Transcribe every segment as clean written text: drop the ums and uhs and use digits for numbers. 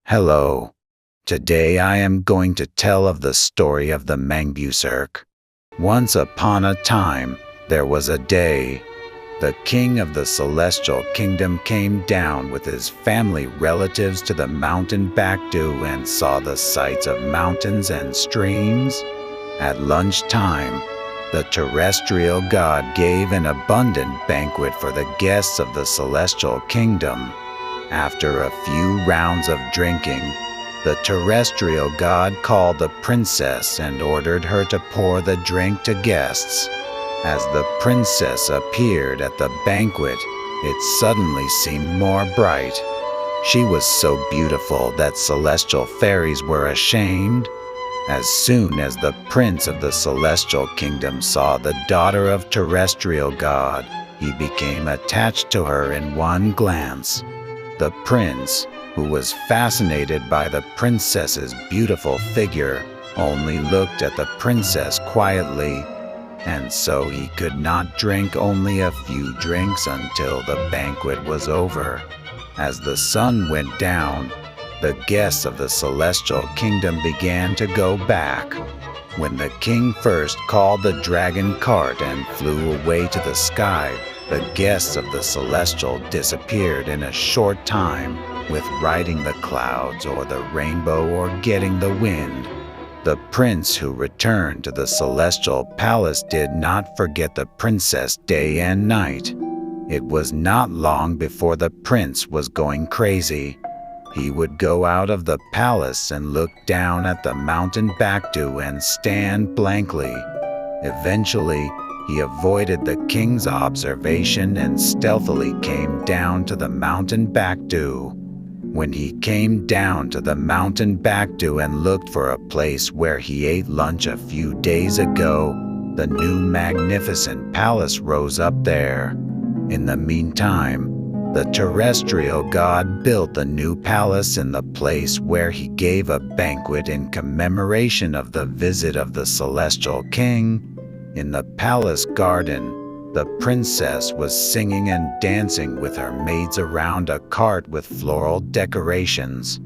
Hello. Today I am going to tell of the story of the Mangbuserk. Once upon a time, there was a day. The king of the celestial kingdom came down with his family relatives to the mountain Backdu and saw the sights of mountains and streams. At lunchtime, the terrestrial god gave an abundant banquet for the guests of the celestial kingdom. After a few rounds of drinking, the terrestrial god called the princess and ordered her to pour the drink to guests. As the princess appeared at the banquet, it suddenly seemed more bright. She was so beautiful that celestial fairies were ashamed. As soon as the prince of the celestial kingdom saw the daughter of terrestrial god, he became attached to her in one glance. The prince, who was fascinated by the princess's beautiful figure, only looked at the princess quietly, and so he could not drink only a few drinks until the banquet was over. As the sun went down, the guests of the celestial kingdom began to go back. When the king first called the dragon cart and flew away to the sky, the guests of the celestial disappeared in a short time, with riding the clouds or the rainbow or getting the wind. The prince who returned to the celestial palace did not forget the princess day and night. It was not long before the prince was going crazy. He would go out of the palace and look down at the mountain Backdu and stand blankly. Eventually, he avoided the king's observation and stealthily came down to the mountain Backdu. When he came down to the mountain Backdu and looked for a place where he ate lunch a few days ago, the new magnificent palace rose up there. In the meantime, the terrestrial god built a new palace in the place where he gave a banquet in commemoration of the visit of the celestial king. In the palace garden, the princess was singing and dancing with her maids around a cart with floral decorations.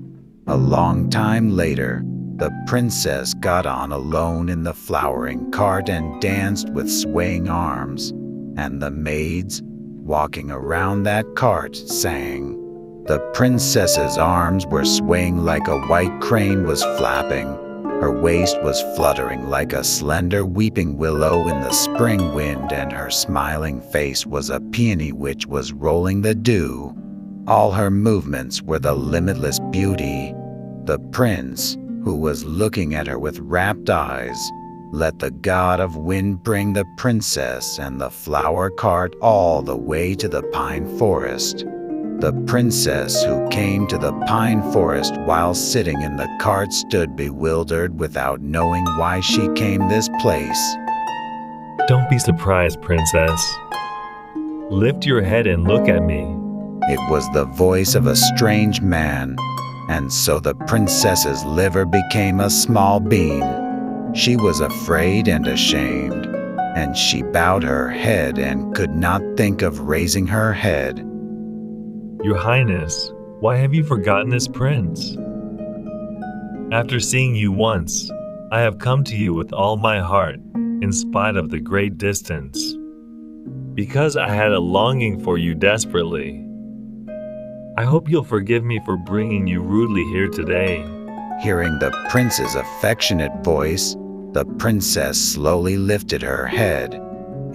A long time later, the princess got on alone in the flowering cart and danced with swaying arms, and the maids, walking around that cart, sang. The princess's arms were swaying like a white crane was flapping. Her waist was fluttering like a slender weeping willow in the spring wind, and her smiling face was a peony which was rolling the dew. All her movements were the limitless beauty. The prince, who was looking at her with rapt eyes, let the god of wind bring the princess and the flower cart all the way to the pine forest. The princess who came to the pine forest while sitting in the cart stood bewildered without knowing why she came this place. Don't be surprised, princess. Lift your head and look at me. It was the voice of a strange man, and so the princess's liver became a small bean. She was afraid and ashamed, and she bowed her head and could not think of raising her head. Your Highness, why have you forgotten this prince? After seeing you once, I have come to you with all my heart, in spite of the great distance, because I had a longing for you desperately. I hope you'll forgive me for bringing you rudely here today. Hearing the prince's affectionate voice, the princess slowly lifted her head.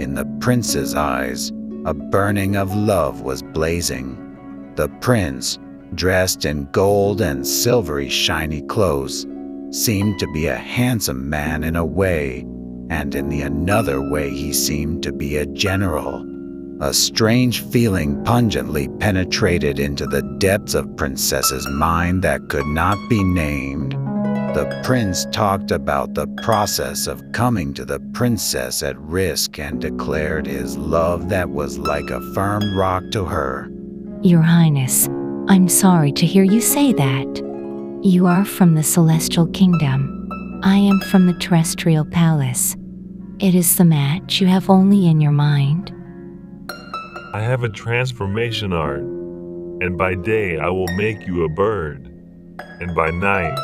In the prince's eyes, a burning of love was blazing. The prince, dressed in gold and silvery shiny clothes, seemed to be a handsome man in a way, and in the another way he seemed to be a general. A strange feeling pungently penetrated into the depths of Princess's mind that could not be named. The prince talked about the process of coming to the princess at risk and declared his love that was like a firm rock to her. Your Highness, I'm sorry to hear you say that. You are from the Celestial Kingdom. I am from the Terrestrial Palace. It is the match you have only in your mind. I have a transformation art, and by day I will make you a bird. and by night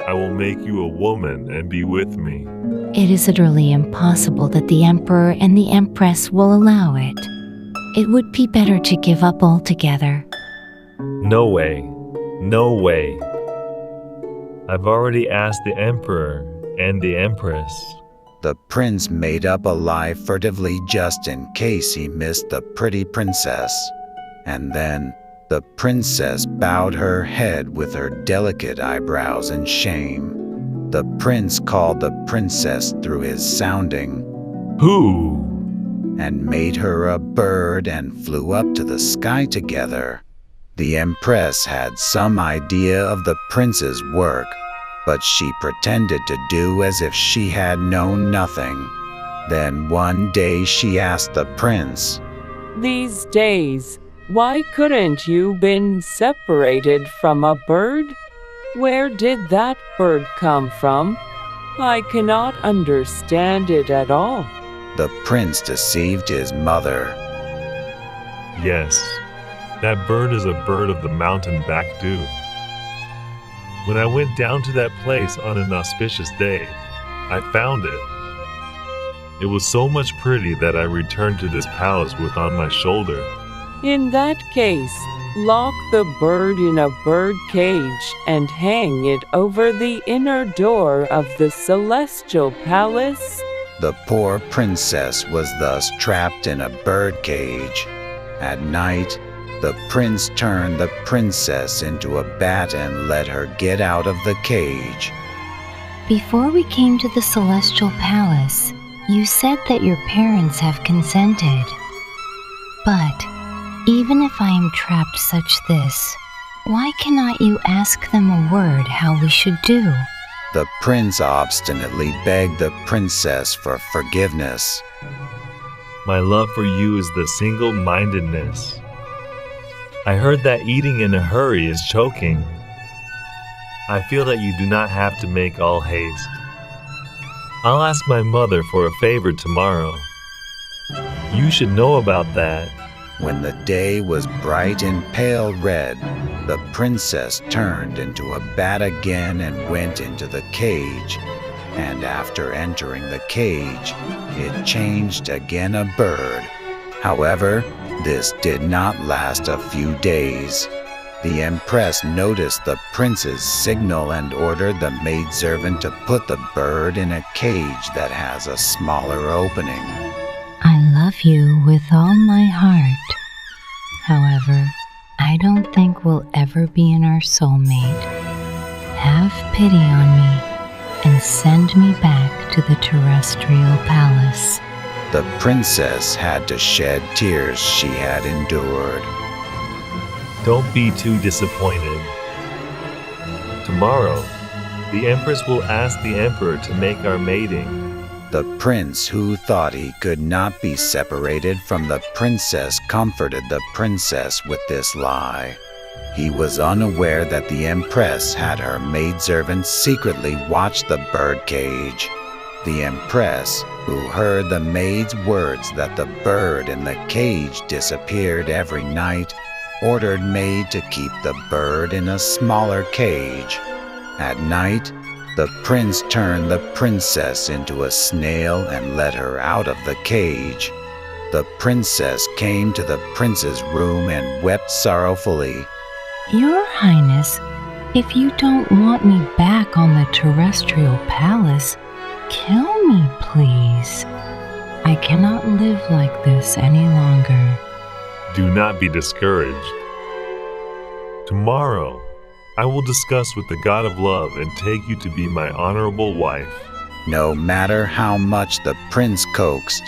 I will make you a woman and be with me. It is utterly impossible that the Emperor and the Empress will allow it. It would be better to give up altogether. No way. No way. I've already asked the Emperor and the Empress. The prince made up a lie furtively just in case he missed the pretty princess. And then the princess bowed her head with her delicate eyebrows in shame. The prince called the princess through his sounding, Who? and made her a bird and flew up to the sky together. The empress had some idea of the prince's work, but she pretended to do as if she had known nothing. Then one day she asked the prince, These days, why couldn't you been separated from a bird? Where did that bird come from? I cannot understand it at all. The prince deceived his mother. Yes, that bird is a bird of the mountain Backdu. When I went down to that place on an auspicious day, I found it. It was so much pretty that I returned to this palace with on my shoulder. In that case, lock the bird in a bird cage and hang it over the inner door of the celestial palace. The poor princess was thus trapped in a bird cage. At night, the prince turned the princess into a bat and let her get out of the cage. Before we came to the Celestial Palace, you said that your parents have consented. But even if I am trapped such this, why cannot you ask them a word how we should do? The prince obstinately begged the princess for forgiveness. My love for you is the single-mindedness. I heard that eating in a hurry is choking. I feel that you do not have to make all haste. I'll ask my mother for a favor tomorrow. You should know about that. When the day was bright and pale red, the princess turned into a bat again and went into the cage. And after entering the cage, it changed again a bird. However, this did not last a few days. The empress noticed the prince's signal and ordered the maidservant to put the bird in a cage that has a smaller opening. I love you with all my heart. However, I don't think we'll ever be in our soulmate. Have pity on me and send me back to the terrestrial palace. The princess had to shed tears she had endured. Don't be too disappointed. Tomorrow, the Empress will ask the Emperor to make our mating. The prince, who thought he could not be separated from the princess, comforted the princess with this lie. He was unaware that the empress had her maidservant secretly watch the birdcage. The empress, who heard the maid's words that the bird in the cage disappeared every night, ordered maid to keep the bird in a smaller cage. At night, the prince turned the princess into a snail and let her out of the cage. The princess came to the prince's room and wept sorrowfully. Your Highness, if you don't want me back on the terrestrial palace, kill me, please. I cannot live like this any longer. Do not be discouraged. Tomorrow, I will discuss with the God of Love and take you to be my honorable wife. No matter how much the prince coaxed,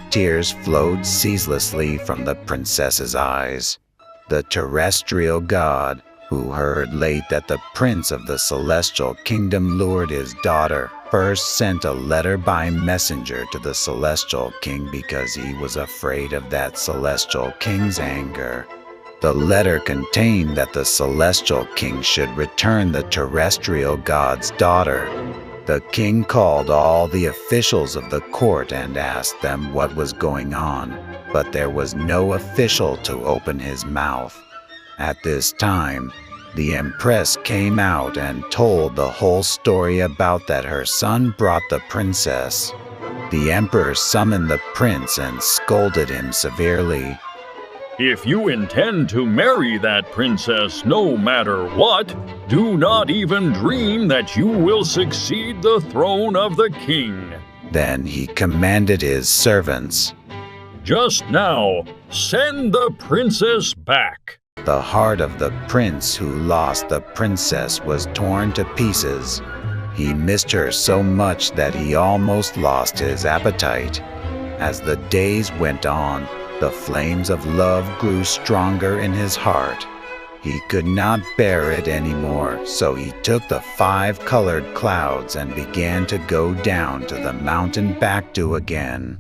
tears flowed ceaselessly from the princess's eyes. The terrestrial god, who heard late that the prince of the celestial kingdom lured his daughter, first sent a letter by messenger to the celestial king because he was afraid of that celestial king's anger. The letter contained that the celestial king should return the terrestrial god's daughter. The king called all the officials of the court and asked them what was going on, but there was no official to open his mouth. At this time, The empress came out and told the whole story about that her son brought the princess. The emperor summoned the prince and scolded him severely. If you intend to marry that princess no matter what, do not even dream that you will succeed the throne of the king. Then he commanded his servants, Just now, send the princess back. The heart of the prince who lost the princess was torn to pieces. He missed her so much that he almost lost his appetite. As the days went on, the flames of love grew stronger in his heart. He could not bear it anymore, so he took the 5 colored clouds and began to go down to the mountain Backdu again.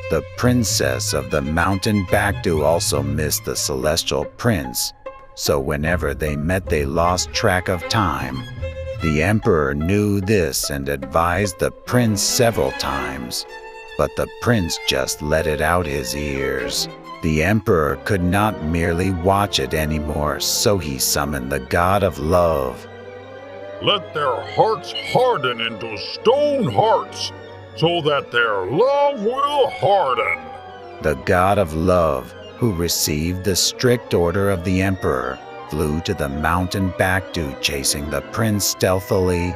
The princess of the mountain Backdu also missed the celestial prince, so whenever they met they lost track of time. The emperor knew this and advised the prince several times, but the prince just let it out his ears. The emperor could not merely watch it anymore, so he summoned the god of love. Let their hearts harden into stone hearts, so that their love will harden. The god of love, who received the strict order of the emperor, flew to the mountain Backdu, chasing the prince stealthily.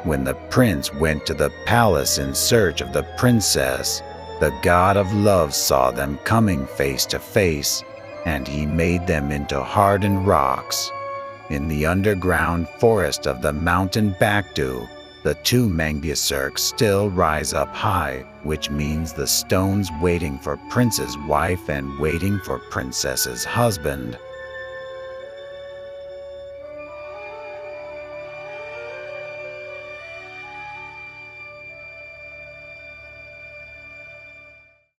When the prince went to the palace in search of the princess, the god of love saw them coming face to face, and he made them into hardened rocks. In the underground forest of the mountain Backdu, the 2 Mangbuserk still rise up high, which means the stones waiting for prince's wife and waiting for princess's husband.